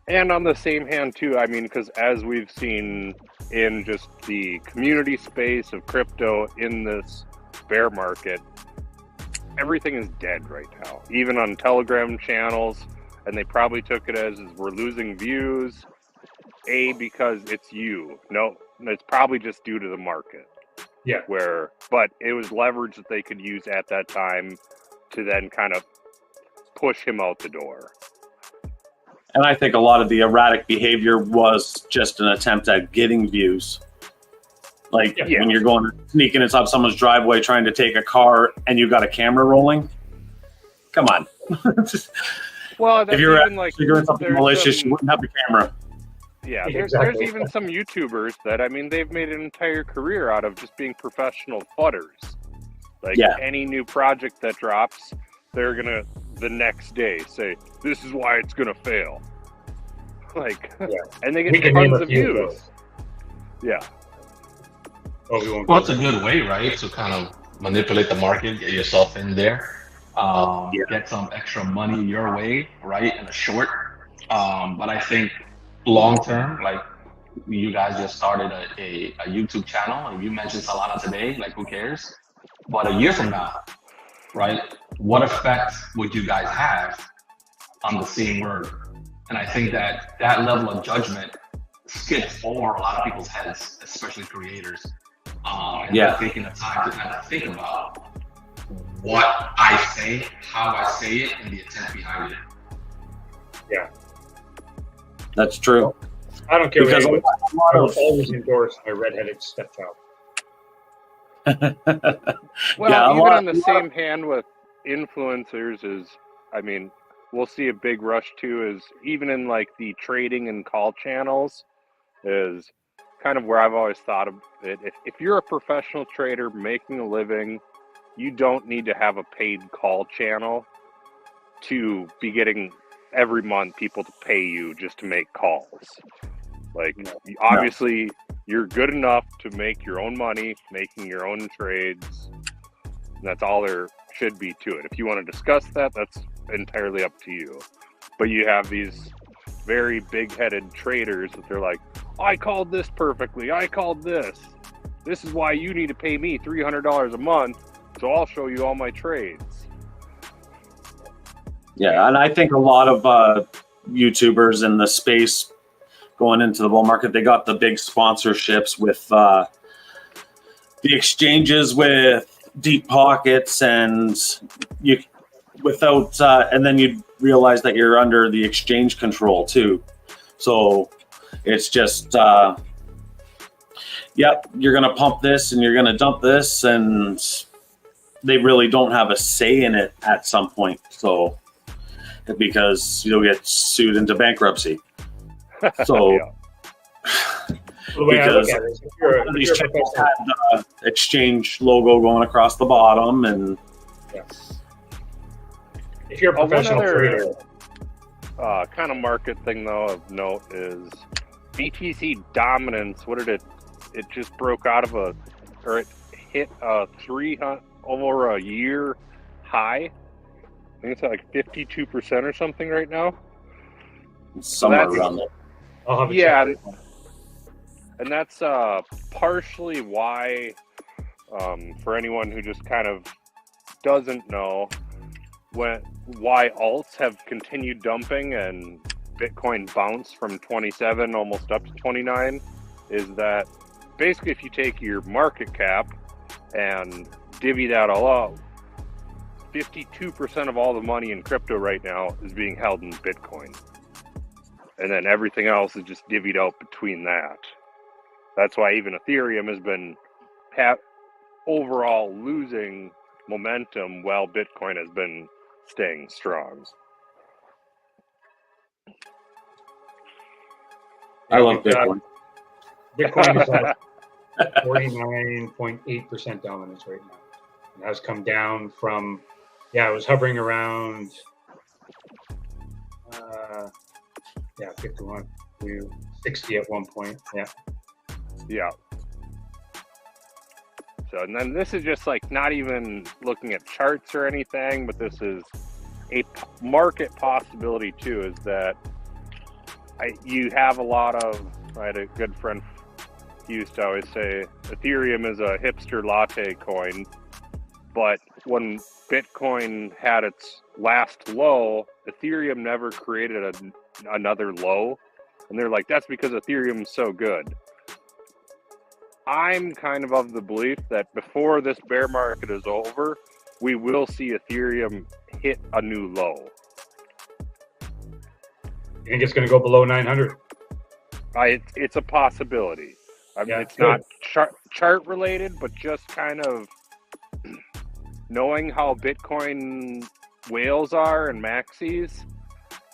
And on the same hand, too, I mean, because as we've seen in just the community space of crypto in this bear market, everything is dead right now, even on Telegram channels. And they probably took it as we're losing views, because it's you. No, it's probably just due to the market. Yeah. But it was leverage that they could use at that time to then kind of push him out the door. And I think a lot of the erratic behavior was just an attempt at getting views. Like when you're going sneaking inside someone's driveway trying to take a car and you've got a camera rolling. Come on. Well, that's if you're even like doing something malicious, you wouldn't have a camera. Yeah, there's even some YouTubers that, I mean, they've made an entire career out of just being professional fudders. Like any new project that drops, they're gonna the next day say, "This is why it's gonna fail." Like, and they get tons of views. Yeah. Well, it's a good way, right, to kind of manipulate the market, get yourself in there, get some extra money your way, right, in a short. But I think long term, like you guys just started a YouTube channel, and you mentioned Solana today, like who cares? But a year from now, right, what effect would you guys have on the same word? And I think that level of judgment skips over a lot of people's heads, especially creators. Taking the time to kind of think about what I say, how I say it, and the intent behind it. Yeah. That's true. I don't care because I always endorse my redheaded stepchild. Well, even on the same hand with influencers is, I mean, we'll see a big rush too, is even in like the trading and call channels is kind of where I've always thought of it. If you're a professional trader making a living, you don't need to have a paid call channel to be getting every month people to pay you just to make calls. Like, obviously, you're good enough to make your own money, making your own trades. That's all there should be to it. If you want to discuss that, that's entirely up to you. But you have these very big-headed traders that they're like, I called this perfectly. I called this. This is why you need to pay me $300 a month, so I'll show you all my trades. Yeah, and I think a lot of YouTubers in the space going into the bull market, they got the big sponsorships with the exchanges with deep pockets, and you without and then you realize that you're under the exchange control too. So it's just you're gonna pump this and you're gonna dump this, and they really don't have a say in it at some point. So because you'll get sued into bankruptcy. So, Yeah. The way I look because at it is, if you're these a channels professional, had exchange logo going across the bottom, and if you're a One professional other trader, kind of market thing though of note is BTC dominance. What did it? It just broke out of it hit a 300 over a year high. I think it's at like 52% or something right now. somewhere that's- around there. I'll have a Yeah, check. and that's partially why, for anyone who just kind of doesn't know, why alts have continued dumping and Bitcoin bounced from 27 almost up to 29, is that basically if you take your market cap and divvy that all out, 52% of all the money in crypto right now is being held in Bitcoin. And then everything else is just divvied out between that. That's why even Ethereum has been overall losing momentum while Bitcoin has been staying strong. I love Bitcoin. Bitcoin is at 49.8% dominance right now. It has come down from, it was hovering around, 51 to 60 at one point. Yeah. So, and then this is just like not even looking at charts or anything, but this is a market possibility too, is that you have a lot of, I had a good friend, he used to always say, Ethereum is a hipster latte coin, but when Bitcoin had its last low, Ethereum never created another low. And they're like, that's because Ethereum's so good. I'm kind of the belief that before this bear market is over, we will see Ethereum hit a new low. You think it's going to go below 900? It's a possibility. I mean, it's good. not chart related, but just kind of knowing how Bitcoin whales are and maxis,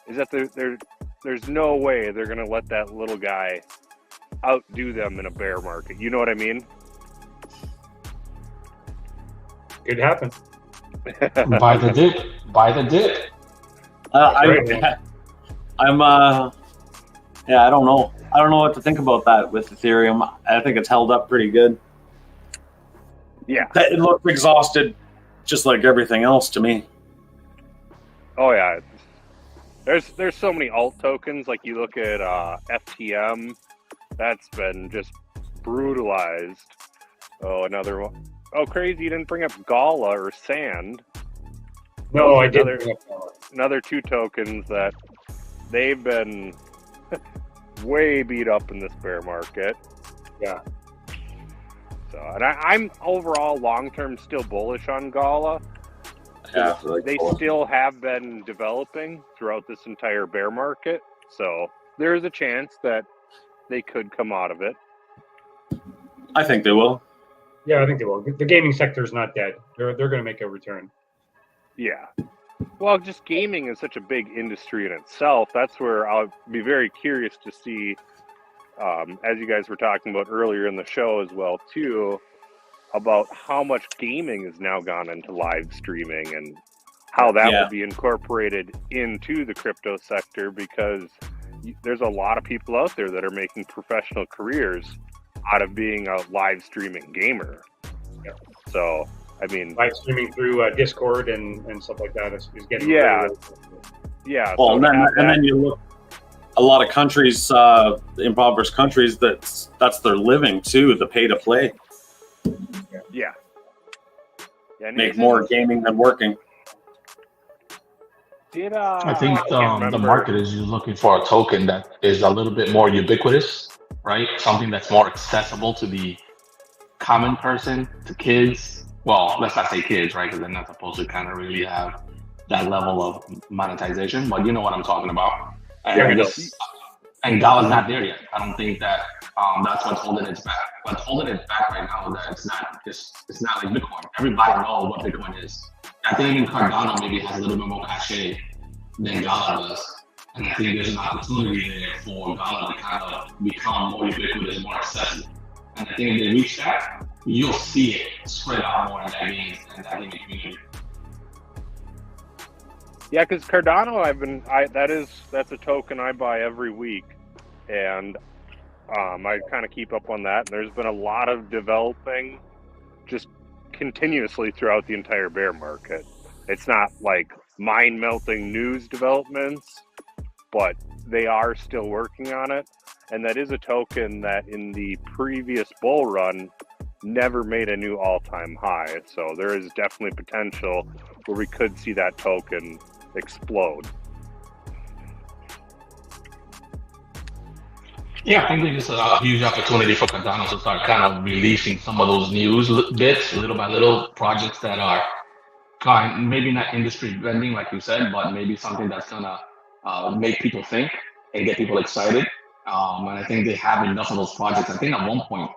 is that there's no way they're going to let that little guy outdo them in a bear market. You know what I mean? Could happen. Buy the dip. Buy the dip. I don't know. I don't know what to think about that with Ethereum. I think it's held up pretty good. Yeah. It looked exhausted, just like everything else to me. Oh yeah. There's so many alt tokens. Like you look at FTM, that's been just brutalized. Oh, another one. Oh, crazy! You didn't bring up Gala or Sand. No, I Another- didn't. Another two tokens that they've been way beat up in this bear market. Yeah. So, and I'm overall long-term still bullish on Gala. Yeah, They still have been developing throughout this entire bear market. So there's a chance that they could come out of it. I think they will. Yeah, I think they will. The gaming sector is not dead. They're going to make a return. Yeah. Well, just gaming is such a big industry in itself. That's where I'll be very curious to see, as you guys were talking about earlier in the show as well, too, about how much gaming has now gone into live streaming and how that will be incorporated into the crypto sector, because there's a lot of people out there that are making professional careers out of being a live streaming gamer. Yeah. So, I mean, Live streaming through Discord and stuff like that is getting Yeah. really yeah. Well, so and to have then that- you look, a lot of countries, impoverished countries, that's their living too, the pay to play. yeah. And Make isn't- more gaming than working. I think can't the remember. market is just looking for a token that is a little bit more ubiquitous, right? Something that's more accessible to the common person, to kids. Well, let's not say kids, right? Because they're not supposed to kind of really have that level of monetization, but you know what I'm talking about. And, Yeah, I know. and Gala's not there yet. I don't think that that's what's holding it back. What's holding it back right now is that it's not like Bitcoin. Everybody knows what Bitcoin is. I think even Cardano maybe has a little bit more cachet than Gala does. And I think there's an opportunity there for Gala to kind of become more ubiquitous, more accessible. And I think if they reach that, you'll see it spread out more in that gaming community. Yeah, because Cardano, that's a token I buy every week, and I kind of keep up on that. And there's been a lot of developing just continuously throughout the entire bear market. It's not like mind-melting news developments, but they are still working on it. And that is a token that in the previous bull run never made a new all-time high. So there is definitely potential where we could see that token explode. Yeah, I think there's a huge opportunity for Cardano to start kind of releasing some of those news bits, little by little, projects that are maybe not industry blending, like you said, but maybe something that's gonna make people think and get people excited. And I think they have enough of those projects. I think at one point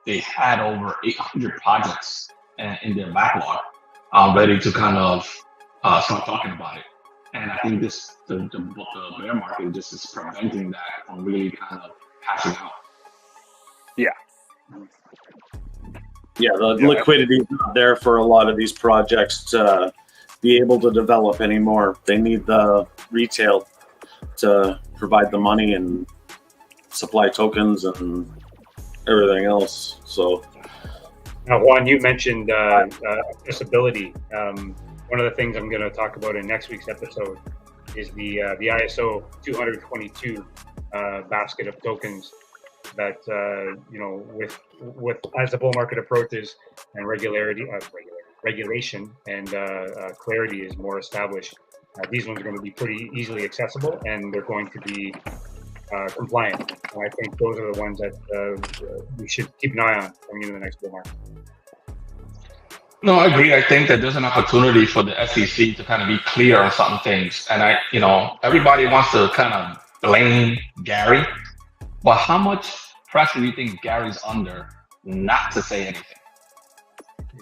they had over 800 projects in their backlog, ready to kind of start talking about it. And I think the bear market just is preventing that from really kind of hashing out. Yeah, the liquidity is not there for a lot of these projects to be able to develop anymore. They need the retail to provide the money and supply tokens and everything else. So, now, Juan, you mentioned accessibility. One of the things I'm going to talk about in next week's episode is the ISO 222 basket of tokens that with as the bull market approaches and regulation and clarity is more established, these ones are going to be pretty easily accessible, and they're going to be compliant. And I think those are the ones that we should keep an eye on going into the next bull market. No, I agree. I think that there's an opportunity for the SEC to kind of be clear on some things. And everybody wants to kind of blame Gary, but how much pressure do you think Gary's under not to say anything?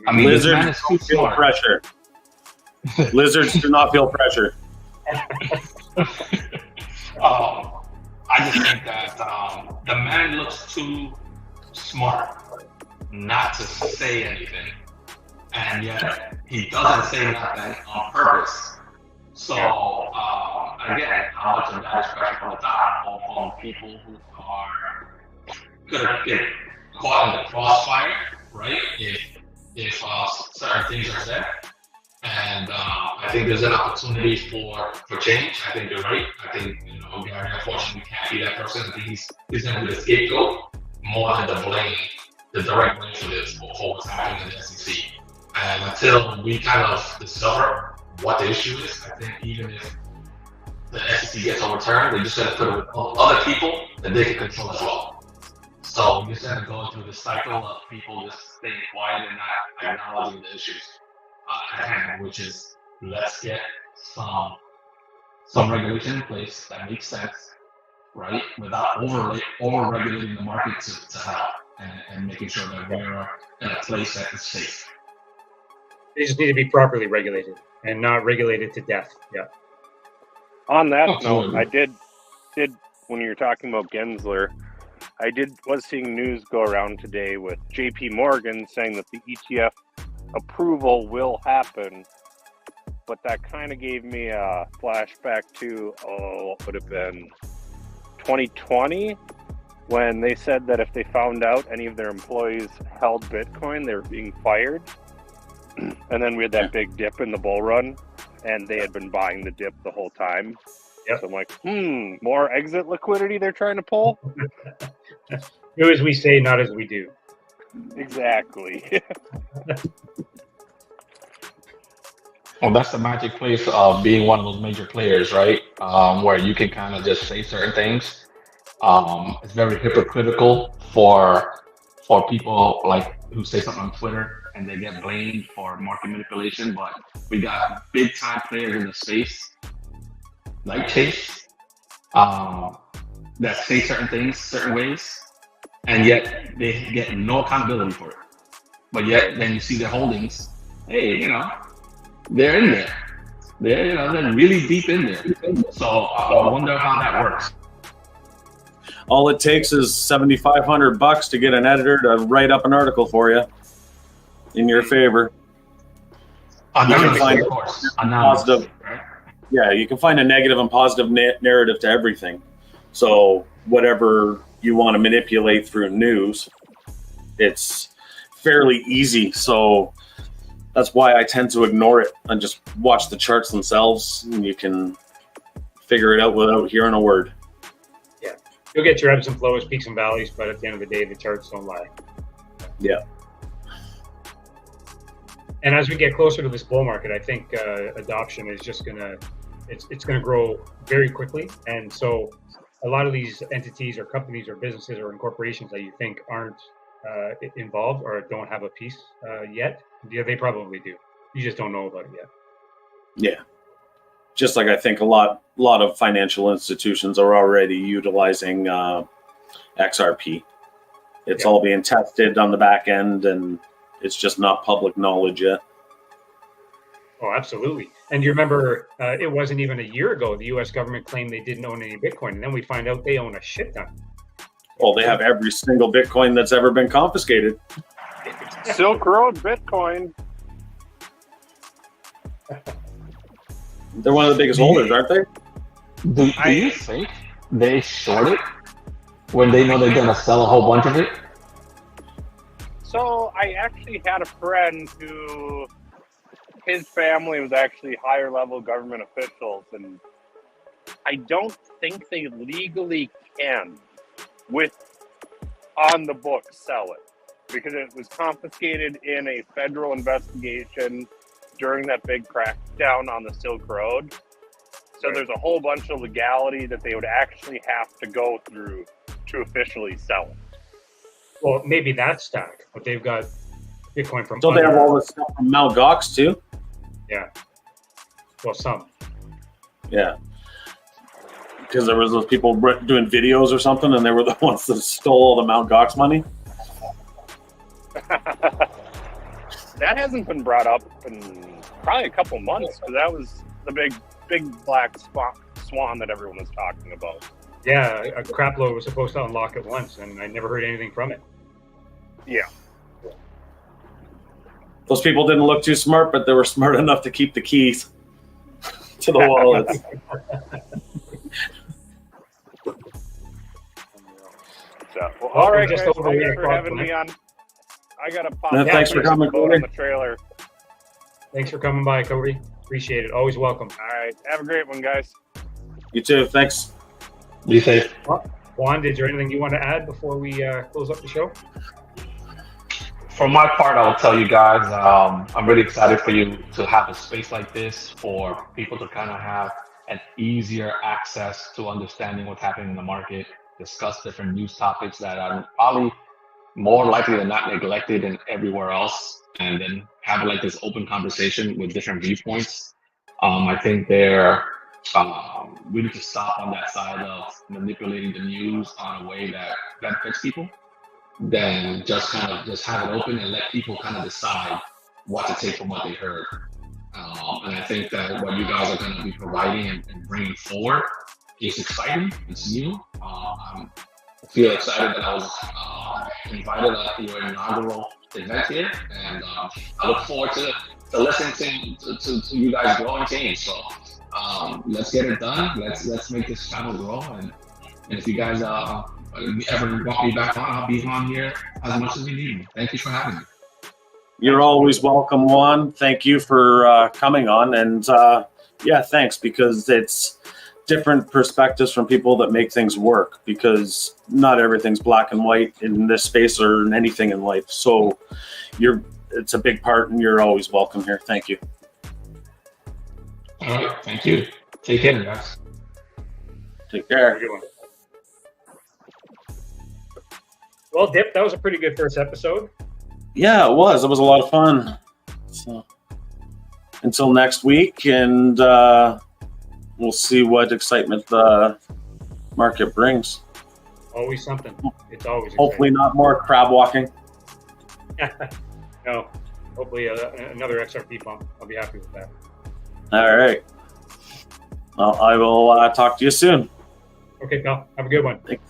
I mean, lizards this man is too smart. Pressure. Lizards do not feel pressure. I just think that the man looks too smart not to say anything. And yet he doesn't say nothing on purpose. So again, how much of that is pressure from the top, or from people who are gonna get caught in the crossfire, right? If certain things are said, and I think there's an opportunity for change. I think you're right. I think Gary unfortunately can't be that person. I think he's gonna be the scapegoat more than the direct blame for this for what's happening in the SEC. And until we kind of discover what the issue is, I think even if the SEC gets overturned, they're just going to put it with other people that they can control as well. So we're just going to go through the cycle of people just staying quiet and not acknowledging the issues at hand, which is let's get some regulation in place that makes sense, right? Without over-regulating the market to help and making sure that we're in a place that is safe. They just need to be properly regulated and not regulated to death. Yeah. On that note, I did when you were talking about Gensler, was seeing news go around today with JP Morgan saying that the ETF approval will happen, but that kind of gave me a flashback to what would have been 2020 when they said that if they found out any of their employees held Bitcoin, they were being fired. And then we had that big dip in the bull run, and they had been buying the dip the whole time. Yep. So I'm like, more exit liquidity they're trying to pull? Do as we say, not as we do. Exactly. Well, that's the magic place of being one of those major players, right? Where you can kind of just say certain things. It's very hypocritical for people like who say something on Twitter and they get blamed for market manipulation, but we got big time players in the space like Chase that say certain things certain ways, and yet they get no accountability for it. But yet then you see their holdings, hey, they're in there. They're really deep in there. So I wonder how that works. All it takes is $7,500 to get an editor to write up an article for you in your favor. Anonymous, find of course. Anonymous, positive. right? Yeah, you can find a negative and positive narrative to everything. So whatever you want to manipulate through news, it's fairly easy. So that's why I tend to ignore it and just watch the charts themselves, and you can figure it out without hearing a word. Yeah, you'll get your ebbs and flows, peaks and valleys, but at the end of the day, the charts don't lie. Yeah. And as we get closer to this bull market, I think adoption is just gonna grow very quickly. And so a lot of these entities or companies or businesses or corporations that you think aren't involved or don't have a piece yet, yeah, they probably do. You just don't know about it yet. Yeah. Just like I think a lot of financial institutions are already utilizing XRP. It's all being tested on the back end, and it's just not public knowledge yet. Oh, absolutely. And you remember, it wasn't even a year ago, the U.S. government claimed they didn't own any Bitcoin. And then we find out they own a shit ton. Well, they have every single Bitcoin that's ever been confiscated. Silk Road Bitcoin. They're one of the biggest holders, aren't they? Do you think they short it when they know they're going to sell a whole bunch of it? So I actually had a friend who, his family was actually higher level government officials, and I don't think they legally can, with on the book, sell it, because it was confiscated in a federal investigation during that big crackdown on the Silk Road. So there's a whole bunch of legality that they would actually have to go through to officially sell it. Well, maybe that's stack, but they've got Bitcoin from. So they have all this stuff from Mt. Gox too? Yeah. Well, some. Yeah. Because there was those people doing videos or something, and they were the ones that stole all the Mt. Gox money. That hasn't been brought up in probably a couple months, because that was the big black swan that everyone was talking about. Yeah, a crap load was supposed to unlock at once, and I never heard anything from it. Yeah. Those people didn't look too smart, but they were smart enough to keep the keys to the wallets. So, well, all right, guys. Thanks over for having me on. I got to pop. Thanks for coming, on the trailer. Thanks for coming by, Cody. Appreciate it. Always welcome. All right. Have a great one, guys. You too. Thanks. Be safe. Juan, is there anything you want to add before we close up the show? For my part, I will tell you guys, I'm really excited for you to have a space like this for people to kind of have an easier access to understanding what's happening in the market, discuss different news topics that are probably more likely than not neglected in everywhere else, and then have like this open conversation with different viewpoints. I think we need to stop on that side of manipulating the news on a way that benefits people, then just have it open and let people kind of decide what to take from what they heard. And I think that what you guys are going to be providing and bringing forward is exciting. It's new. I feel excited that I was invited at your inaugural event here, and I look forward to listening to you guys grow and change. So let's get it done. Let's make this channel grow, and if you guys ever want me back on, I'll be on here as much as you need me. Thank you for having me. You're always welcome, Juan. Thank you for coming on, and thanks, because it's different perspectives from people that make things work, because not everything's black and white in this space or in anything in life. So it's a big part, and you're always welcome here. Thank you. All right, thank you. Take care, guys. Take care. Have a good one. Well, Dip, that was a pretty good first episode. Yeah, it was. It was a lot of fun. So, until next week, and we'll see what excitement the market brings. Always something. It's always hopefully not more crab walking. No, hopefully another XRP pump. I'll be happy with that. All right. Well, I will talk to you soon. Okay, pal. Have a good one. Thanks.